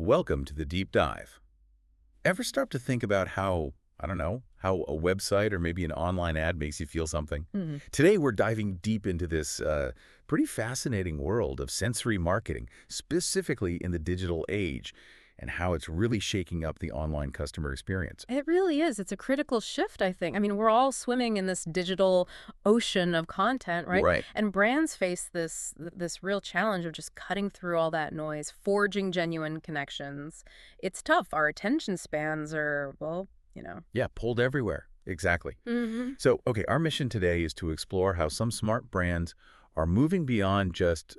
Welcome to the deep dive. Ever start to think about how, I don't know, how a website or maybe an online ad makes you feel something? Mhm. Today, we're diving deep into this pretty fascinating world of sensory marketing, specifically in the digital age, and how it's really shaking up the online customer experience. It really is. It's a critical shift, I think. I mean, we're all swimming in this digital ocean of content, right? Right. And brands face this real challenge of just cutting through all that noise, forging genuine connections. It's tough. Our attention spans are, well. Yeah, pulled everywhere. Exactly. Hmm. So, okay, our mission today is to explore how some smart brands are moving beyond just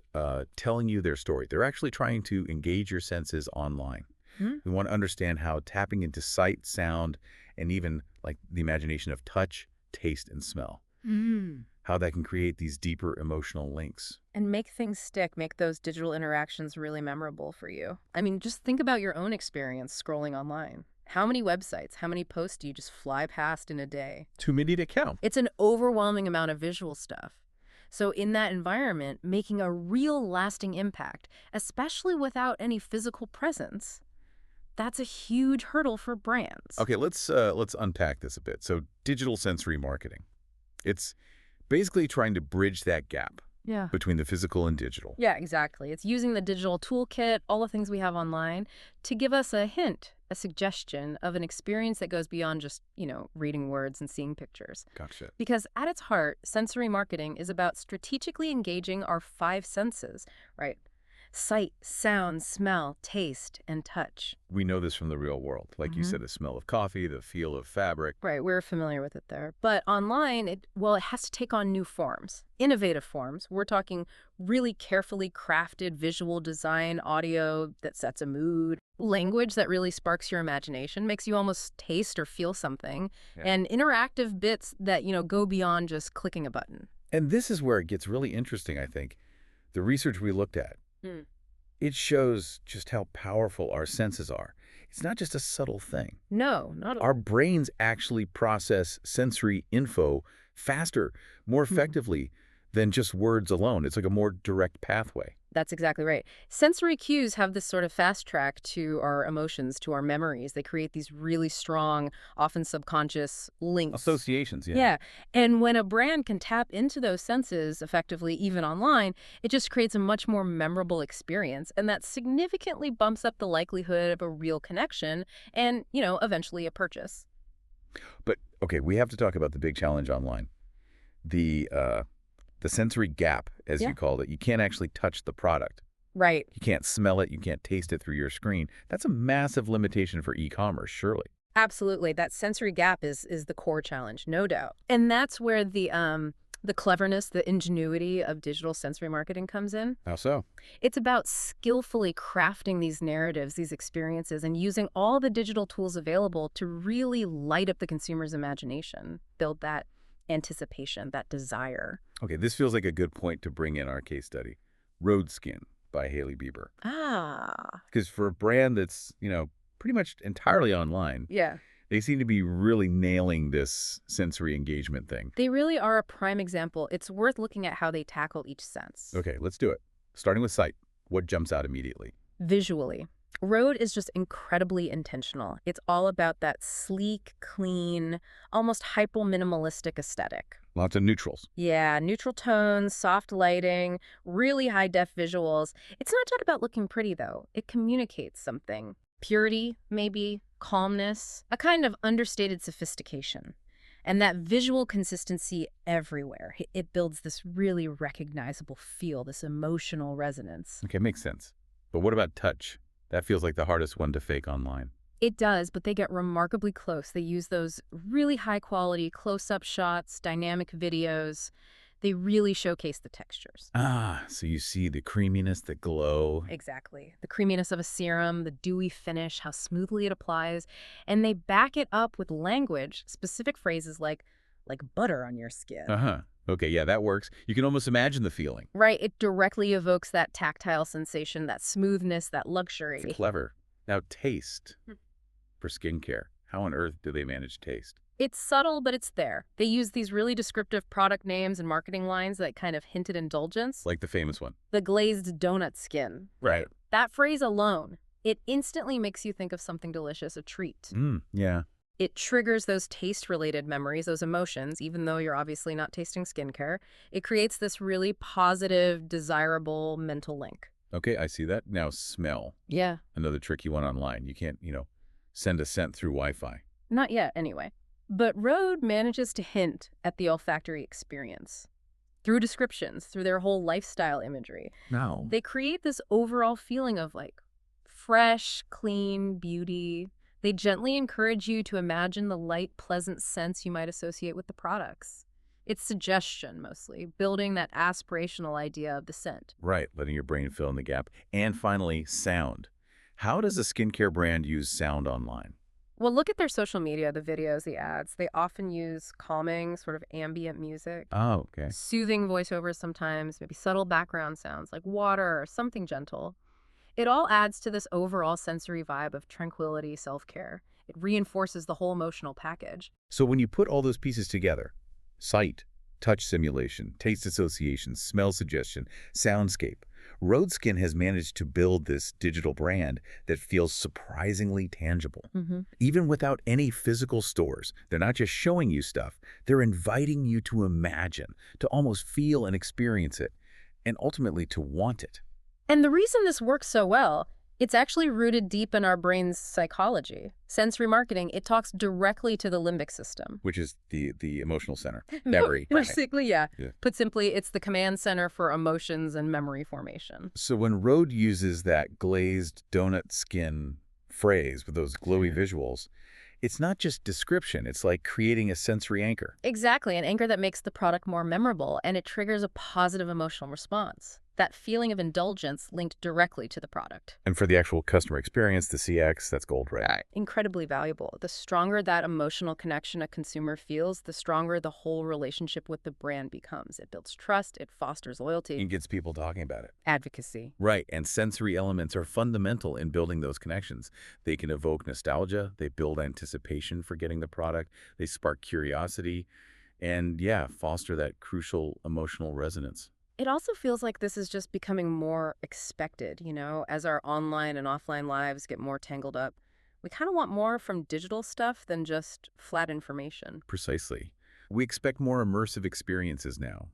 telling you their story. They're actually trying to engage your senses online. We want to understand how tapping into sight, sound, and even like the imagination of touch, taste, and smell, Mm. how that can create these deeper emotional links. And make things stick, make those digital interactions really memorable for you. I mean, just think about your own experience scrolling online. How many websites, how many posts do you just fly past in a day? Too many to count. It's an overwhelming amount of visual stuff. So in that environment, making a real lasting impact, especially without any physical presence, that's a huge hurdle for brands. Okay, let's unpack this a bit. So, digital sensory marketing. It's basically trying to bridge that gap Yeah. between the physical and digital. Yeah, exactly. It's using the digital toolkit, all the things we have online, to give us a hint, a suggestion of an experience that goes beyond just, reading words and seeing pictures. Gotcha. Because at its heart, sensory marketing is about strategically engaging our five senses, right? Sight, sound, smell, taste, and touch. We know this from the real world. Like you said, the smell of coffee, the feel of fabric. Right, we're familiar with it there. But online, it has to take on new forms, innovative forms. We're talking really carefully crafted visual design, audio that sets a mood, language that really sparks your imagination, makes you almost taste or feel something, Yeah. and interactive bits that, go beyond just clicking a button. And this is where it gets really interesting, I think. The research we looked at, Hmm. it shows just how powerful our senses are. It's not just a subtle thing. No, not at all. Our brains actually process sensory info faster, more effectively than just words alone. It's like a more direct pathway. That's exactly right. Sensory cues have this sort of fast track to our emotions, to our memories. They create these really strong, often subconscious links. Associations, yeah. Yeah. And when a brand can tap into those senses effectively, even online, it just creates a much more memorable experience. And that significantly bumps up the likelihood of a real connection and, eventually a purchase. But, okay, we have to talk about the big challenge online. The sensory gap, as Yeah. you called it. You can't actually touch the product. Right. You can't smell it. You can't taste it through your screen. That's a massive limitation for e-commerce, surely. Absolutely. That sensory gap is the core challenge, no doubt. And that's where the cleverness, the ingenuity of digital sensory marketing comes in. How so? It's about skillfully crafting these narratives, these experiences, and using all the digital tools available to really light up the consumer's imagination, build that anticipation, that desire. Okay, this feels like a good point to bring in our case study. Rhode Skin by Hailey Bieber. Ah, Because for a brand that's, pretty much entirely online, yeah. they seem to be really nailing this sensory engagement thing. They really are a prime example. It's worth looking at how they tackle each sense. Okay, let's do it. Starting with sight. What jumps out immediately? Visually, Rhode is just incredibly intentional. It's all about that sleek, clean, almost hyper-minimalistic aesthetic. Lots of neutrals. Yeah, neutral tones, soft lighting, really high-def visuals. It's not just about looking pretty, though. It communicates something. Purity, maybe, calmness, a kind of understated sophistication. And that visual consistency everywhere. It builds this really recognizable feel, this emotional resonance. Okay, makes sense. But what about touch? That feels like the hardest one to fake online. It does, but they get remarkably close. They use those really high-quality close-up shots, dynamic videos. They really showcase the textures. Ah, so you see the creaminess, the glow. Exactly. The creaminess of a serum, the dewy finish, how smoothly it applies. And they back it up with language, specific phrases like butter on your skin. Uh-huh. Okay, yeah, that works. You can almost imagine the feeling. Right? It directly evokes that tactile sensation, that smoothness, that luxury. It's clever. Now, taste for skincare. How on earth do they manage taste? It's subtle, but it's there. They use these really descriptive product names and marketing lines that kind of hint at indulgence. Like the famous one. The glazed donut skin. Right. That phrase alone, It instantly makes you think of something delicious, a treat. Yeah. It triggers those taste-related memories, those emotions, even though you're obviously not tasting skincare. It creates this really positive, desirable mental link. Okay, I see that. Now, smell. Yeah. Another tricky one online. You can't, send a scent through Wi-Fi. Not yet, anyway. But Rhode manages to hint at the olfactory experience through descriptions, through their whole lifestyle imagery. No. They create this overall feeling of like fresh, clean beauty. They gently encourage you to imagine the light, pleasant scents you might associate with the products. It's suggestion, mostly, building that aspirational idea of the scent. Right, letting your brain fill in the gap. And finally, sound. How does a skincare brand use sound online? Well, look at their social media, the videos, the ads. They often use calming, sort of ambient music, Oh, okay. soothing voiceovers sometimes, maybe subtle background sounds like water or something gentle. It all adds to this overall sensory vibe of tranquility, self-care. It reinforces the whole emotional package. So when you put all those pieces together, sight, touch simulation, taste association, smell suggestion, soundscape, Rhode Skin has managed to build this digital brand that feels surprisingly tangible. Even without any physical stores, they're not just showing you stuff, they're inviting you to imagine, to almost feel and experience it, and ultimately to want it. And the reason this works so well, it's actually rooted deep in our brain's psychology. Sensory marketing, it talks directly to the limbic system. Which is the emotional center. Memory. Basically, yeah. Yeah. Put simply, it's the command center for emotions and memory formation. So when Rhode uses that glazed donut skin phrase with those glowy visuals, it's not just description, it's like creating a sensory anchor. Exactly, an anchor that makes the product more memorable, and it triggers a positive emotional response. That feeling of indulgence linked directly to the product. And for the actual customer experience, the CX, that's gold, right? Incredibly valuable. The stronger that emotional connection a consumer feels, the stronger the whole relationship with the brand becomes. It builds trust, it fosters loyalty. It gets people talking about it. Advocacy. Right, and sensory elements are fundamental in building those connections. They can evoke nostalgia, they build anticipation for getting the product, they spark curiosity, and yeah, foster that crucial emotional resonance. It also feels like this is just becoming more expected, as our online and offline lives get more tangled up. We kind of want more from digital stuff than just flat information. Precisely. We expect more immersive experiences now.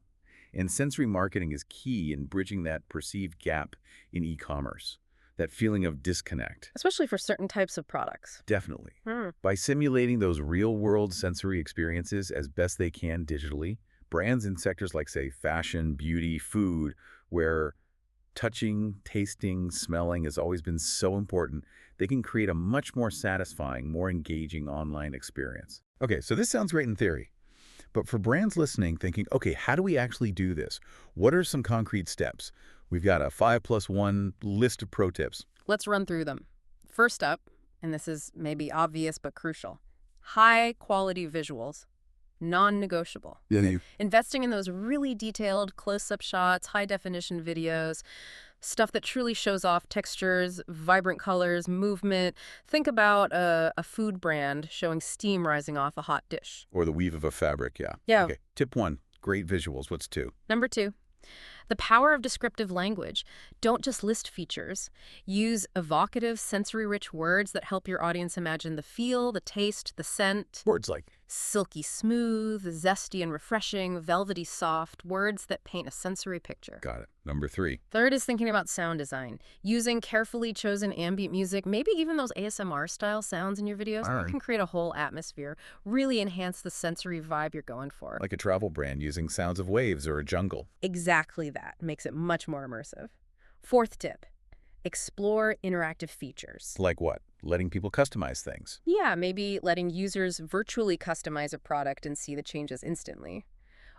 And sensory marketing is key in bridging that perceived gap in e-commerce, that feeling of disconnect. Especially for certain types of products. Definitely. By simulating those real-world sensory experiences as best they can digitally, brands in sectors like, say, fashion, beauty, food, where touching, tasting, smelling has always been so important, they can create a much more satisfying, more engaging online experience. Okay, so this sounds great in theory. But for brands listening, thinking, okay, how do we actually do this? What are some concrete steps? We've got a 5+1 list of pro tips. Let's run through them. First up, and this is maybe obvious but crucial, high-quality visuals. Non-negotiable. Yeah, Investing in those really detailed close-up shots, high-definition videos, stuff that truly shows off textures, vibrant colors, movement. Think about a food brand showing steam rising off a hot dish. Or the weave of a fabric, yeah. Yeah. Okay, tip 1, great visuals. What's 2? Number 2. The power of descriptive language. Don't just list features. Use evocative, sensory-rich words that help your audience imagine the feel, the taste, the scent. Words like Silky smooth, zesty and refreshing, velvety soft, words that paint a sensory picture. got it. Number 3. Third is thinking about sound design. Using carefully chosen ambient music, maybe even those ASMR-style sounds in your videos, that can create a whole atmosphere, really enhance the sensory vibe you're going for. Like a travel brand using sounds of waves or a jungle. Exactly that. Makes it much more immersive. Fourth tip, explore interactive features. Like what? Letting people customize things. Yeah, maybe letting users virtually customize a product and see the changes instantly.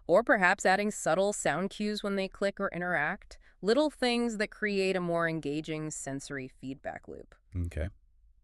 Or perhaps adding subtle sound cues when they click or interact. Little things that create a more engaging sensory feedback loop. Okay.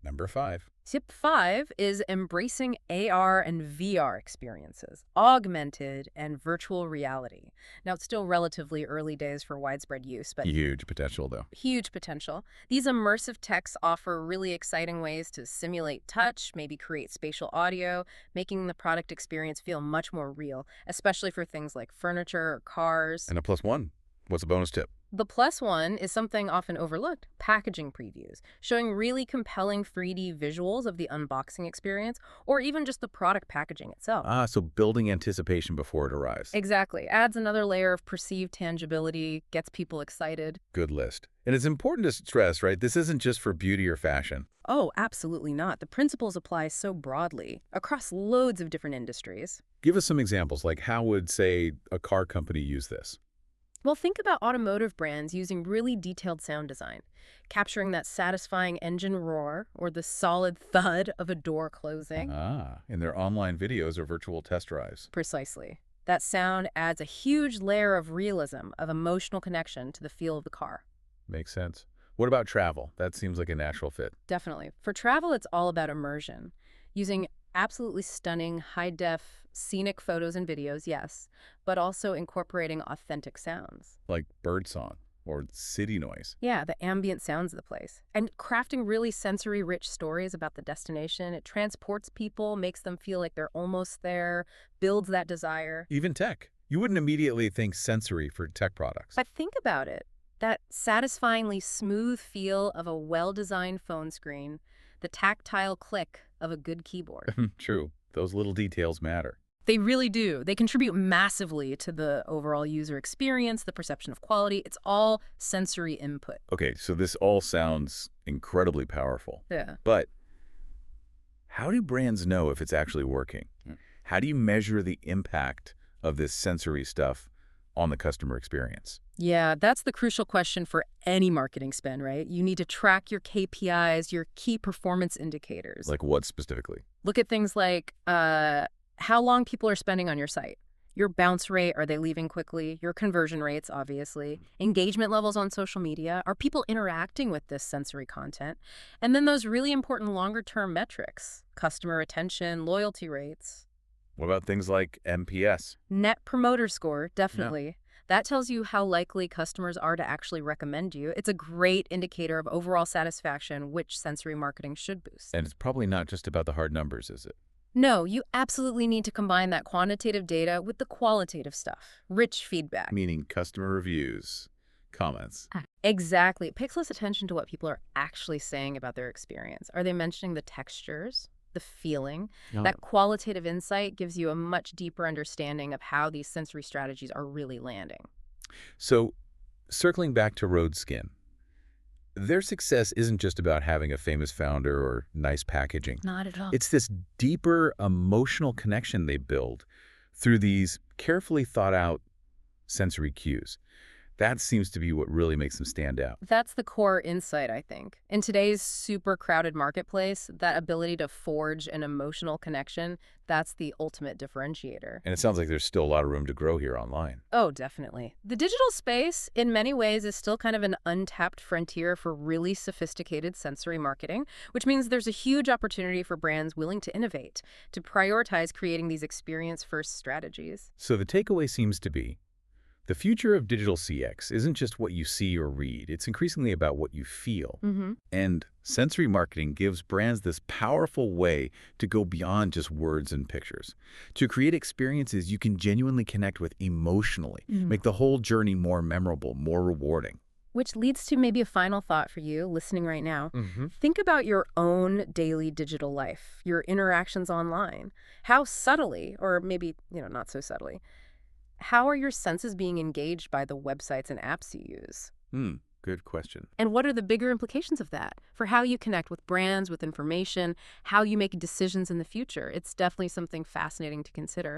Number 5. Tip 5 is embracing AR and VR experiences, augmented and virtual reality. Now, it's still relatively early days for widespread use, but Huge potential, though. huge potential. These immersive techs offer really exciting ways to simulate touch, maybe create spatial audio, making the product experience feel much more real, especially for things like furniture or cars. And a +1. What's a bonus tip? The plus one is something often overlooked, packaging previews, showing really compelling 3D visuals of the unboxing experience, or even just the product packaging itself. Ah, so building anticipation before it arrives. Exactly. Adds another layer of perceived tangibility, gets people excited. Good list. And it's important to stress, right? This isn't just for beauty or fashion. Oh, absolutely not. The principles apply so broadly across loads of different industries. Give us some examples, like how would, say, a car company use this? Well, think about automotive brands using really detailed sound design, capturing that satisfying engine roar or the solid thud of a door closing. Ah, in their online videos or virtual test drives. Precisely. That sound adds a huge layer of realism, of emotional connection to the feel of the car. Makes sense. What about travel? That seems like a natural fit. Definitely. For travel, it's all about immersion. Using absolutely stunning, high-def, scenic photos and videos, yes, but also incorporating authentic sounds. Like birdsong or city noise. Yeah, the ambient sounds of the place. And crafting really sensory-rich stories about the destination. It transports people, makes them feel like they're almost there, builds that desire. Even tech. You wouldn't immediately think sensory for tech products. But think about it. That satisfyingly smooth feel of a well-designed phone screen, the tactile click of a good keyboard. True. Those little details matter. They really do. They contribute massively to the overall user experience, the perception of quality. It's all sensory input. Okay, so this all sounds incredibly powerful. Yeah. But how do brands know if it's actually working? How do you measure the impact of this sensory stuff on the customer experience? Yeah, that's the crucial question for any marketing spend, right? You need to track your KPIs, your key performance indicators. Like what specifically? Look at things like how long people are spending on your site, your bounce rate, are they leaving quickly, your conversion rates, obviously, engagement levels on social media, are people interacting with this sensory content, and then those really important longer-term metrics, customer retention, loyalty rates. What about things like NPS? Net Promoter Score, definitely. That tells you how likely customers are to actually recommend you. It's a great indicator of overall satisfaction, which sensory marketing should boost. And it's probably not just about the hard numbers, is it? No, you absolutely need to combine that quantitative data with the qualitative stuff, rich feedback. Meaning customer reviews, comments. Exactly. It pays less attention to what people are actually saying about their experience. Are they mentioning the textures, the feeling? That qualitative insight gives you a much deeper understanding of how these sensory strategies are really landing. So, circling back to Rhode Skin, their success isn't just about having a famous founder or nice packaging. Not at all. It's this deeper emotional connection they build through these carefully thought out sensory cues. That seems to be what really makes them stand out. That's the core insight, I think. In today's super crowded marketplace, that ability to forge an emotional connection, that's the ultimate differentiator. And it sounds like there's still a lot of room to grow here online. Oh, definitely. The digital space, in many ways, is still kind of an untapped frontier for really sophisticated sensory marketing, which means there's a huge opportunity for brands willing to innovate, to prioritize creating these experience-first strategies. So the takeaway seems to be, the future of digital CX isn't just what you see or read. It's increasingly about what you feel. And sensory marketing gives brands this powerful way to go beyond just words and pictures, to create experiences you can genuinely connect with emotionally, make the whole journey more memorable, more rewarding. Which leads to maybe a final thought for you listening right now. Think about your own daily digital life, your interactions online. How subtly, or maybe, not so subtly, how are your senses being engaged by the websites and apps you use? Good question. And what are the bigger implications of that for how you connect with brands, with information, how you make decisions in the future? It's definitely something fascinating to consider.